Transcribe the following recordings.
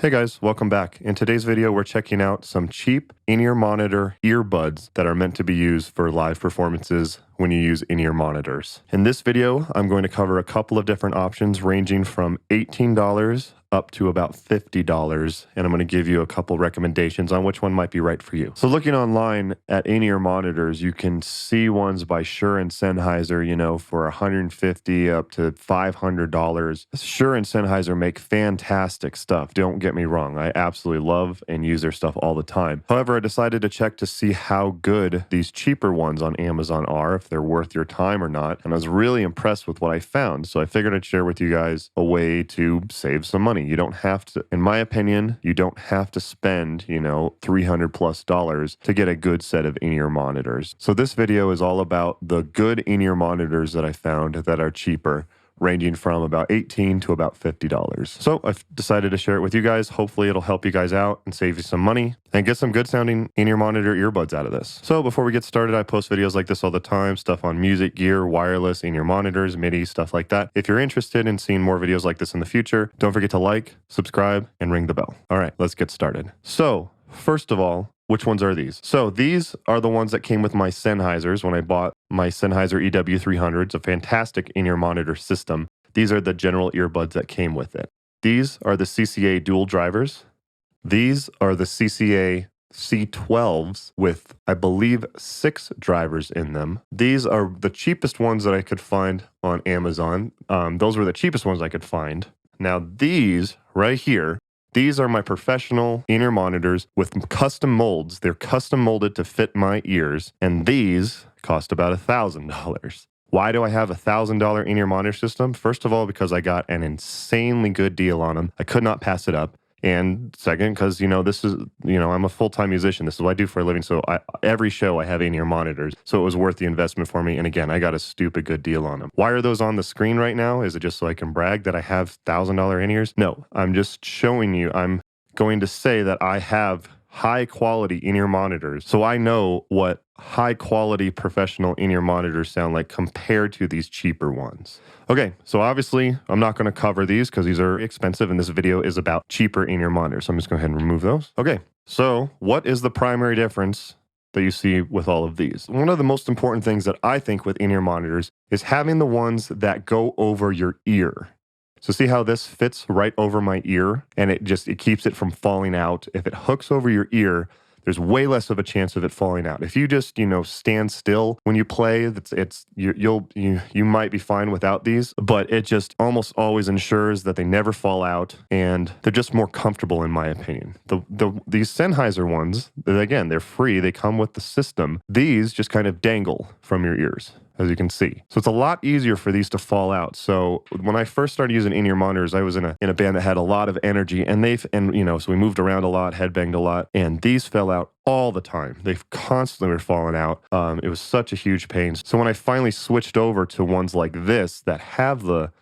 Hey guys, welcome back. In today's video, we're checking out some cheap in-ear monitor earbuds that are meant to be used for live performances when you use in-ear monitors. In this video, I'm going to cover a couple of different options ranging from $18 up to about $50, and I'm going to give you a couple recommendations on which one might be right for you. So looking online at in-ear monitors, you can see ones by Shure and Sennheiser, for $150 up to $500. Shure and Sennheiser make fantastic stuff. Don't get me wrong. I absolutely love and use their stuff all the time. However, I decided to check to see how good these cheaper ones on Amazon are, if they're worth your time or not. And I was really impressed with what I found. So I figured I'd share with you guys a way to save some money. You don't have to, in my opinion, you don't have to spend, $300+ to get a good set of in-ear monitors. So this video is all about the good in-ear monitors that I found that are cheaper, ranging from about $18 to about $50. So I've decided to share it with you guys. Hopefully it'll help you guys out and save you some money and get some good sounding in-ear monitor earbuds out of this. So before we get started, I post videos like this all the time, stuff on music, gear, wireless, in-ear monitors, MIDI, stuff like that. If you're interested in seeing more videos like this in the future, don't forget to like, subscribe, and ring the bell. All right, let's get started. So first of all, which ones are these? So these are the ones that came with my Sennheisers when I bought my Sennheiser EW300. It's a fantastic in-ear monitor system. These are the general earbuds that came with it. These are the CCA dual drivers. These are the CCA C12s with, I believe, 6 drivers in them. These are the cheapest ones that I could find on Amazon. Those were the cheapest ones I could find. Now these right here, these are my professional in-ear monitors with custom molds. They're custom molded to fit my ears, and these cost about $1,000. Why do I have a $1,000 in-ear monitor system? First of all, because I got an insanely good deal on them. I could not pass it up. And second, because, this is, I'm a full-time musician. This is what I do for a living. So every show I have in-ear monitors. So it was worth the investment for me. And again, I got a stupid good deal on them. Why are those on the screen right now? Is it just so I can brag that I have $1,000 in-ears? No, I'm just showing you. I'm going to say that I have high-quality in-ear monitors. So I know what high-quality professional in-ear monitors sound like compared to these cheaper ones. Okay, so obviously I'm not going to cover these because these are expensive and this video is about cheaper in-ear monitors. So I'm just going to go ahead and remove those. Okay, so what is the primary difference that you see with all of these? One of the most important things that I think with in-ear monitors is having the ones that go over your ear. So see how this fits right over my ear and it keeps it from falling out. If it hooks over your ear, there's way less of a chance of it falling out. If you just, stand still when you play, you might be fine without these, but it just almost always ensures that they never fall out and they're just more comfortable in my opinion. These Sennheiser ones, again, they're free. They come with the system. These just kind of dangle from your ears, as you can see. So it's a lot easier for these to fall out. So when I first started using in-ear monitors, I was in a band that had a lot of energy so we moved around a lot, headbanged a lot, and these fell out all the time. They constantly were falling out. It was such a huge pain. So when I finally switched over to ones like this that have the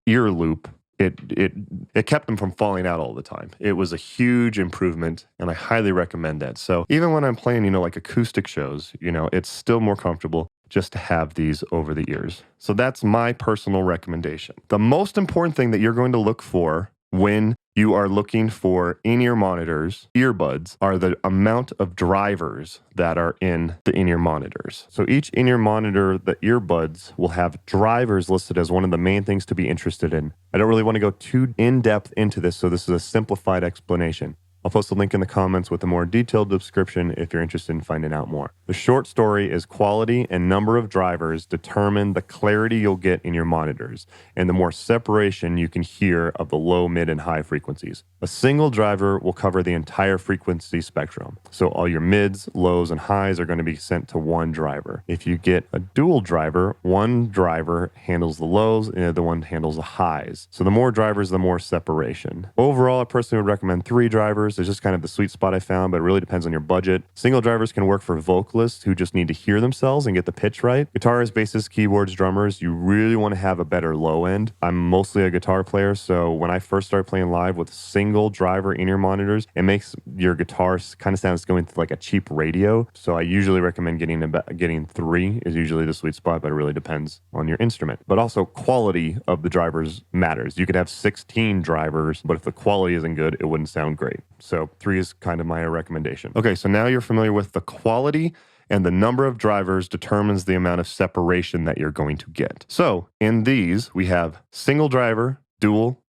ear loop, it kept them from falling out all the time. It was a huge improvement, and I highly recommend that. So even when I'm playing, like acoustic shows, it's still more comfortable just to have these over the ears. So that's my personal recommendation. The most important thing that you're going to look for when you are looking for in-ear monitors, earbuds, are the amount of drivers that are in the in-ear monitors. So each in-ear monitor, the earbuds, will have drivers listed as one of the main things to be interested in. I don't really want to go too in-depth into this, so this is a simplified explanation. I'll post a link in the comments with a more detailed description if you're interested in finding out more. The short story is quality and number of drivers determine the clarity you'll get in your monitors and the more separation you can hear of the low, mid, and high frequencies. A single driver will cover the entire frequency spectrum. So all your mids, lows, and highs are going to be sent to one driver. If you get a dual driver, one driver handles the lows and the other one handles the highs. So the more drivers, the more separation. Overall, I personally would recommend 3 drivers. drivers is just kind of the sweet spot I found, but it really depends on your budget. Single drivers can work for vocalists who just need to hear themselves and get the pitch right. Guitarists, bassists, keyboards, drummers, you really want to have a better low end. I'm mostly a guitar player, so when I first started playing live with single driver in-ear monitors, it makes your guitar kind of sound going to like a cheap radio. So I usually recommend getting 3 is usually the sweet spot, but it really depends on your instrument. But also quality of the drivers matters. You could have 16 drivers, but if the quality isn't good, it wouldn't sound great. So 3 is kind of my recommendation. Okay, so now you're familiar with the quality, and the number of drivers determines the amount of separation that you're going to get. So in these, we have single driver, dual,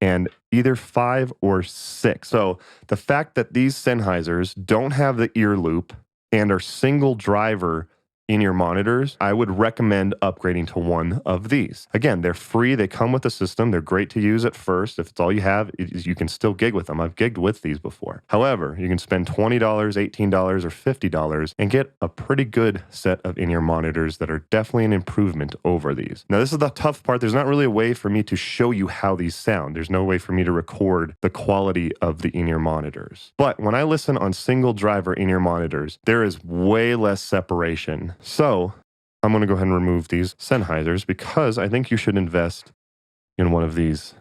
and either 5 or 6. So the fact that these Sennheisers don't have the ear loop and are single driver in-ear monitors, I would recommend upgrading to one of these. Again, they're free. They come with the system. They're great to use at first. If it's all you have, you can still gig with them. I've gigged with these before. However, you can spend $20, $18, or $50 and get a pretty good set of in-ear monitors that are definitely an improvement over these. Now, this is the tough part. There's not really a way for me to show you how these sound. There's no way for me to record the quality of the in-ear monitors. But when I listen on single driver in-ear monitors, there is way less separation. So I'm going to go ahead and remove these Sennheisers because I think you should invest in one of these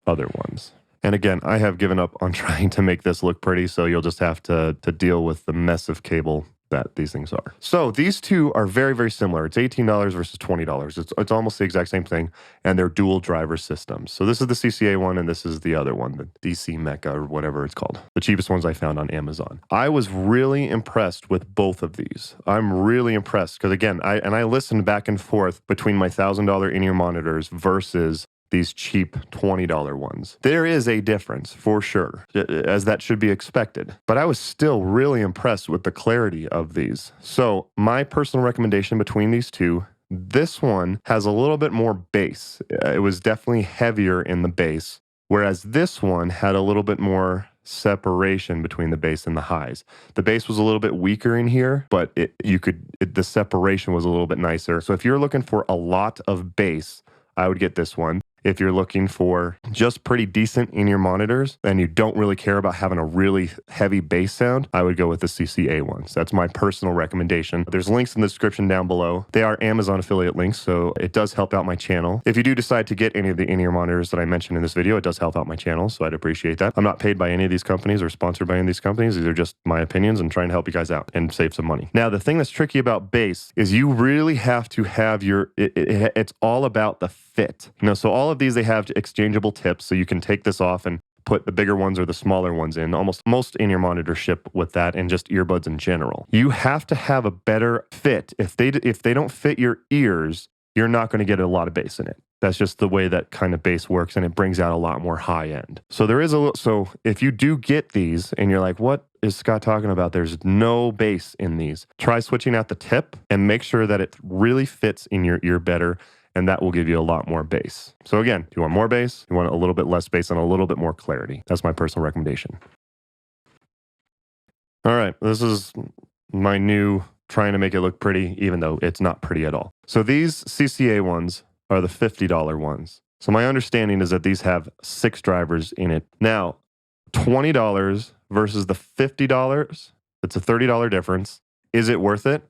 other ones. And again, I have given up on trying to make this look pretty, so you'll just have to deal with the mess of cable that these things are. So these two are very, very similar. It's $18 versus $20. It's almost the exact same thing, and they're dual driver systems. So this is the CCA one, and this is the other one, the DCMEKA or whatever it's called. The cheapest ones I found on Amazon. I was really impressed with both of these. I'm really impressed because again, I listened back and forth between my $1,000 in-ear monitors versus these cheap $20 ones. There is a difference for sure, as that should be expected, but I was still really impressed with the clarity of these. So my personal recommendation between these two, this one has a little bit more bass. It was definitely heavier in the bass, whereas this one had a little bit more separation between the bass and the highs. The bass was a little bit weaker in here, but the separation was a little bit nicer. So if you're looking for a lot of bass, I would get this one. If you're looking for just pretty decent in-ear monitors and you don't really care about having a really heavy bass sound, I would go with the CCA ones. That's my personal recommendation. There's links in the description down below. They are Amazon affiliate links, so it does help out my channel. If you do decide to get any of the in-ear monitors that I mentioned in this video, it does help out my channel, so I'd appreciate that. I'm not paid by any of these companies or sponsored by any of these companies. These are just my opinions and trying to help you guys out and save some money. Now, the thing that's tricky about bass is you really have to have it's all about the fit. So all of these, they have exchangeable tips, so you can take this off and put the bigger ones or the smaller ones in. Almost most in-ear monitors ship with that, and just earbuds in general. You have to have a better fit. If they don't fit your ears, you're not going to get a lot of bass in it. That's just the way that kind of bass works, and it brings out a lot more high end. So there is so if you do get these and you're like, what is Scott talking about? There's no bass in these. Try switching out the tip and make sure that it really fits in your ear better, and that will give you a lot more bass. So again, if you want more bass, you want a little bit less bass and a little bit more clarity. That's my personal recommendation. All right, this is my new trying to make it look pretty, even though it's not pretty at all. So these CCA ones are the $50 ones. So my understanding is that these have 6 drivers in it. Now, $20 versus the $50, it's a $30 difference. Is it worth it?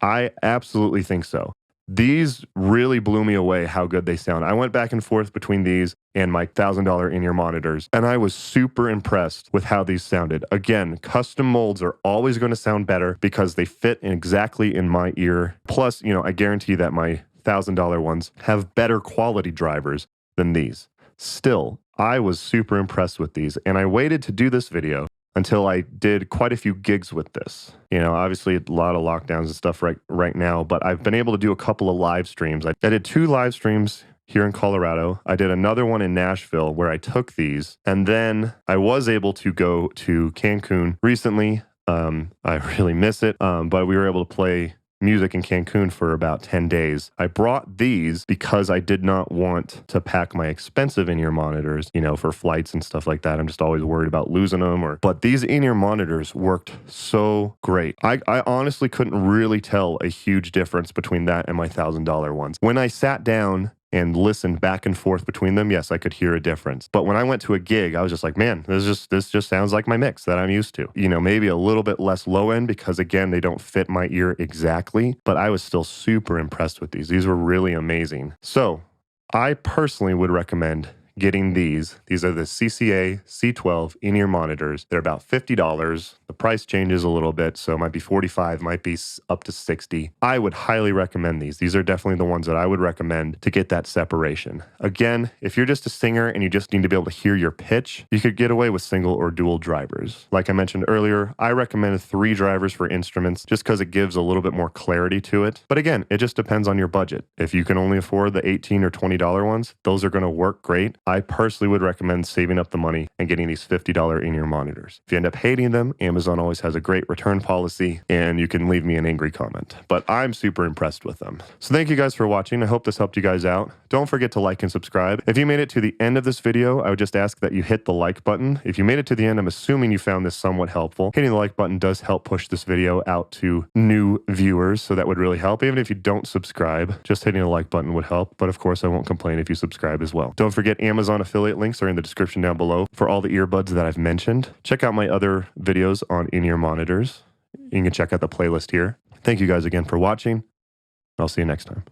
I absolutely think so. These really blew me away how good they sound. I went back and forth between these and my $1,000 in-ear monitors, and I was super impressed with how these sounded. Again, custom molds are always going to sound better because they fit exactly in my ear. Plus, I guarantee that my $1,000 ones have better quality drivers than these. Still, I was super impressed with these, and I waited to do this video until I did quite a few gigs with this. Obviously a lot of lockdowns and stuff right now, but I've been able to do a couple of live streams. I did 2 live streams here in Colorado. I did another one in Nashville where I took these, and then I was able to go to Cancun recently. I really miss it, but we were able to play music in Cancun for about 10 days. I brought these because I did not want to pack my expensive in-ear monitors, for flights and stuff like that. I'm just always worried about losing them. But these in-ear monitors worked so great. I honestly couldn't really tell a huge difference between that and my $1,000 ones. When I sat down and listened back and forth between them, yes, I could hear a difference. But when I went to a gig, I was just like, man, this just sounds like my mix that I'm used to. You know, maybe a little bit less low end because again, they don't fit my ear exactly, but I was still super impressed with these. These were really amazing. So I personally would recommend getting these. These are the CCA C12 in-ear monitors. They're about $50. The price changes a little bit, so it might be $45, might be up to $60. I would highly recommend these. These are definitely the ones that I would recommend to get that separation. Again, if you're just a singer and you just need to be able to hear your pitch, you could get away with single or dual drivers. Like I mentioned earlier, I recommend 3 drivers for instruments just because it gives a little bit more clarity to it. But again, it just depends on your budget. If you can only afford the $18 or $20 ones, those are going to work great. I personally would recommend saving up the money and getting these $50 in-ear monitors. If you end up hating them, Amazon always has a great return policy and you can leave me an angry comment. But I'm super impressed with them. So thank you guys for watching. I hope this helped you guys out. Don't forget to like and subscribe. If you made it to the end of this video, I would just ask that you hit the like button. If you made it to the end, I'm assuming you found this somewhat helpful. Hitting the like button does help push this video out to new viewers, so that would really help. Even if you don't subscribe, just hitting the like button would help. But of course, I won't complain if you subscribe as well. Don't forget Amazon affiliate links are in the description down below for all the earbuds that I've mentioned. Check out my other videos on in-ear monitors. You can check out the playlist here. Thank you guys again for watching. I'll see you next time.